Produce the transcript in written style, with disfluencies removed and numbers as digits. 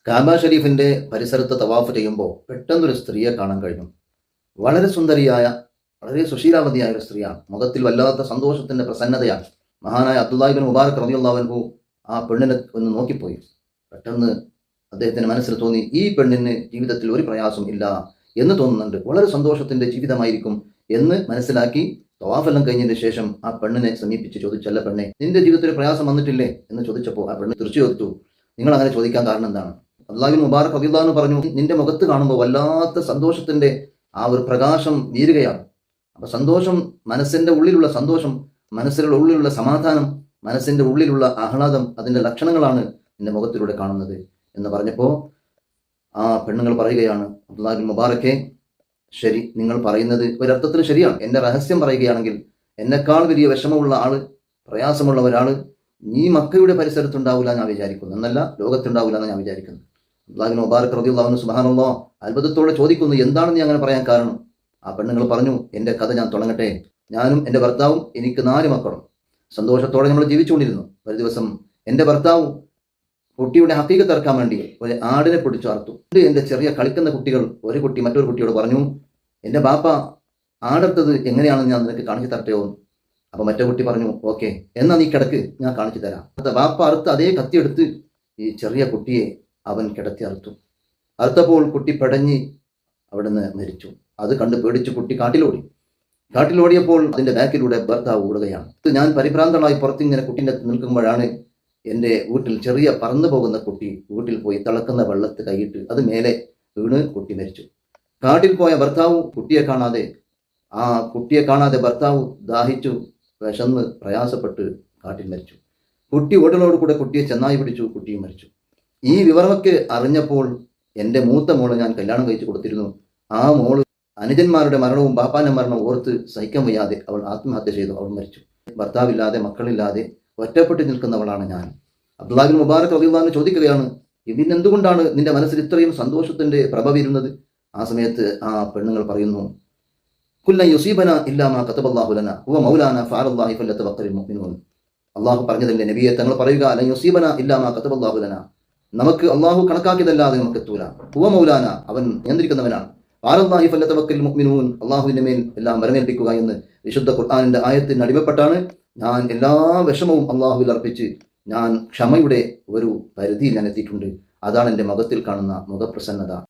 കാബ ഷരീഫിന്റെ പരിസരത്ത് തവാഫ് ചെയ്യുമ്പോൾ പെട്ടെന്നൊരു സ്ത്രീയെ കാണാൻ കഴിഞ്ഞു. വളരെ സുന്ദരിയായ, വളരെ സുശീലാവതിയായ ഒരു സ്ത്രീയാണ്. മുഖത്തിൽ വല്ലാത്ത സന്തോഷത്തിന്റെ പ്രസന്നതയാണ്. മഹാനായ അബ്ദുല്ലാഹി ഇബ്നു മുബാറക് റളിയല്ലാഹു അൻഹു ആ പെണ്ണിനെ ഒന്ന് നോക്കിപ്പോയി. പെട്ടെന്ന് അദ്ദേഹത്തിന് മനസ്സിൽ തോന്നി, ഈ പെണ്ണിന് ജീവിതത്തിൽ ഒരു പ്രയാസം ഇല്ല എന്ന് തോന്നുന്നുണ്ട്, വളരെ സന്തോഷത്തിന്റെ ജീവിതമായിരിക്കും എന്ന് മനസ്സിലാക്കി തവാഫെല്ലാം കഴിഞ്ഞതിന് ശേഷം ആ പെണ്ണിനെ സമീപിച്ച് ചോദിച്ചല്ല, പെണ്ണെ, നിന്റെ ജീവിതത്തിൽ പ്രയാസം വന്നിട്ടില്ലേ എന്ന് ചോദിച്ചപ്പോൾ ആ പെണ്ണ് തിരിച്ചു ചോദിച്ചു, നിങ്ങൾ അങ്ങനെ ചോദിക്കാൻ കാരണം എന്താണ്? അബ്ദുല്ലാഹി ഇബ്നു മുബാറക് റളിയല്ലാഹു അൻഹു പറഞ്ഞു, നിന്റെ മുഖത്ത് കാണുമ്പോൾ വല്ലാത്ത സന്തോഷത്തിന്റെ ആ ഒരു പ്രകാശം വീരുകയാണ്. അപ്പൊ സന്തോഷം, മനസ്സിന്റെ ഉള്ളിലുള്ള സന്തോഷം, മനസ്സിന്റെ ഉള്ളിലുള്ള സമാധാനം, മനസ്സിന്റെ ഉള്ളിലുള്ള ആഹ്ലാദം, അതിന്റെ ലക്ഷണങ്ങളാണ് നിന്റെ മുഖത്തിലൂടെ കാണുന്നത് എന്ന് പറഞ്ഞപ്പോൾ ആ പെണ്ണുങ്ങൾ പറയുകയാണ്, അബ്ദുല്ലാഹി ഇബ്നു മുബാറക്കെ, ശരി, നിങ്ങൾ പറയുന്നത് ഒരർത്ഥത്തിൽ ശരിയാണ്. എന്റെ രഹസ്യം പറയുകയാണെങ്കിൽ എന്നെക്കാൾ വലിയ വിഷമമുള്ള ആള്, പ്രയാസമുള്ള ഒരാള് ഈ മക്കയുടെ പരിസരത്തുണ്ടാവില്ല ഞാൻ വിചാരിക്കുന്നു, എന്നല്ല ലോകത്തുണ്ടാവില്ല എന്ന് ഞാൻ വിചാരിക്കുന്നു. അബ്ദുല്ലാഹി ഇബ്നു മുബാറക് റളിയല്ലാഹു അൻഹു സുബ്ഹാനല്ലാഹ് അത്ഭുതത്തോടെ ചോദിക്കുന്നു, എന്താണ് നീ അങ്ങനെ പറയാൻ കാരണം? ആ പെണ്ണുങ്ങൾ പറഞ്ഞു, എന്റെ കഥ ഞാൻ തുടങ്ങട്ടെ. ഞാനും എൻ്റെ ഭർത്താവും, എനിക്ക് 4 മക്കളും സന്തോഷത്തോടെ നമ്മൾ ജീവിച്ചുകൊണ്ടിരുന്നു. ഒരു ദിവസം എൻ്റെ ഭർത്താവ് കുട്ടിയുടെ ഹക്കീക്കത്ത് ഇറക്കാൻ വേണ്ടി ഒരു ആടിനെ പിടിച്ചു അറുത്തു. എൻ്റെ ചെറിയ കളിക്കുന്ന കുട്ടികൾ, ഒരു കുട്ടി മറ്റൊരു കുട്ടിയോട് പറഞ്ഞു, എൻ്റെ ബാപ്പ ആടെടുത്തത് എങ്ങനെയാണെന്ന് ഞാൻ നിനക്ക് കാണിച്ചു തരട്ടെയോ? അപ്പൊ മറ്റേ കുട്ടി പറഞ്ഞു, ഓക്കെ, എന്നാ നീ കിടക്ക്, ഞാൻ കാണിച്ചു തരാം. ബാപ്പ അറുത്ത അതേ കത്തിയെടുത്ത് ഈ ചെറിയ കുട്ടിയെ അവൻ കിടത്തി അറുത്തു. അറുത്തപ്പോൾ കുട്ടി പെടഞ്ഞ് അവിടുന്ന് മരിച്ചു. അത് കണ്ട് പേടിച്ച് കുട്ടി കാട്ടിലോടിയപ്പോൾ അതിന്റെ ബാക്കിലൂടെ ഭർത്താവ് ഓടുകയാണ്. ഞാൻ പരിഭ്രാന്തമായി പുറത്തിങ്ങനെ കുട്ടീൻ്റെ നിൽക്കുമ്പോഴാണ് എൻ്റെ വീട്ടിൽ ചെറിയ പറന്നു പോകുന്ന കുട്ടി വീട്ടിൽ പോയി തിളക്കുന്ന വെള്ളത്ത് കൈയിട്ട് അത് മേലെ വീണ് കുട്ടി മരിച്ചു. കാട്ടിൽ പോയ ഭർത്താവ് കുട്ടിയെ കാണാതെ ഭർത്താവ് ദാഹിച്ചു, വിശന്ന് പ്രയാസപ്പെട്ട് കാട്ടിൽ മരിച്ചു. കുട്ടി ഓടലോടുകൂടെ കുട്ടിയെ ചെന്നായി പിടിച്ചു, കുട്ടിയും മരിച്ചു. ഈ വിവരമൊക്കെ അറിഞ്ഞപ്പോൾ എൻ്റെ മൂത്ത മോളെ ഞാൻ കല്യാണം കഴിച്ചു കൊടുത്തിരുന്നു. ആ മോള് അനുജന്മാരുടെ മരണവും ബാപ്പാന്റെ മരണവും ഓർത്ത് സഹിക്കാൻ വയ്യാതെ അവൾ ആത്മഹത്യ ചെയ്തു, അവൾ മരിച്ചു. ഭർത്താവില്ലാതെ, മക്കളില്ലാതെ ഒറ്റപ്പെട്ട് നിൽക്കുന്നവളാണ് ഞാൻ. അബ്ദുല്ലാഹി ഇബ്നു മുബാറക് റളിയല്ലാഹു അൻഹു ചോദിക്കുകയാണ്, ഇതിനെന്തുകൊണ്ടാണ് നിന്റെ മനസ്സിൽ ഇത്രയും സന്തോഷത്തിന്റെ പ്രഭ വരുന്നത്? ആ സമയത്ത് ആ പെണ്ണുങ്ങൾ പറയുന്നു, കുല്ലൻ യുസീബന ഇല്ലാ മാ കതബല്ലാഹു ലനാ ഹുവ മൗലാന ഫഅലല്ലാഹി ഫലയതവക്കലിൽ മുഅ്മിനൂൻ. അല്ലാഹു പറഞ്ഞതല്ലേ നബിയെ, തങ്ങൾ പറയുക, ലൻ യുസീബന ഇല്ലാ മാ കതബല്ലാഹു ലനാ, നമുക്ക് അല്ലാഹു കണക്കാക്കിയതല്ലാതെ നമുക്ക് എത്തൂല. ഹുവ മൗലാന, അവൻ നിയന്ത്രിക്കുന്നവനാണ്. ഫഅലല്ലാഹി ഫലയതവക്കലിൽ മുഅ്മിനൂൻ, അല്ലാഹുവിന്റെ മേൽ എല്ലാം വരമേൽപ്പിക്കുക എന്ന് വിശുദ്ധ ഖുർആനിന്റെ ആയത്തിന് അടിമപ്പെട്ടാണ് ഞാൻ എല്ലാ വിഷമവും അല്ലാഹുവിൽ അർപ്പിച്ച് ഞാൻ ക്ഷമയുടെ ഒരു പരിധിയിൽ ഞാൻ എത്തിയിട്ടുണ്ട്. അതാണ് എൻ്റെ മുഖത്തിൽ കാണുന്ന മുഖപ്രസന്നത.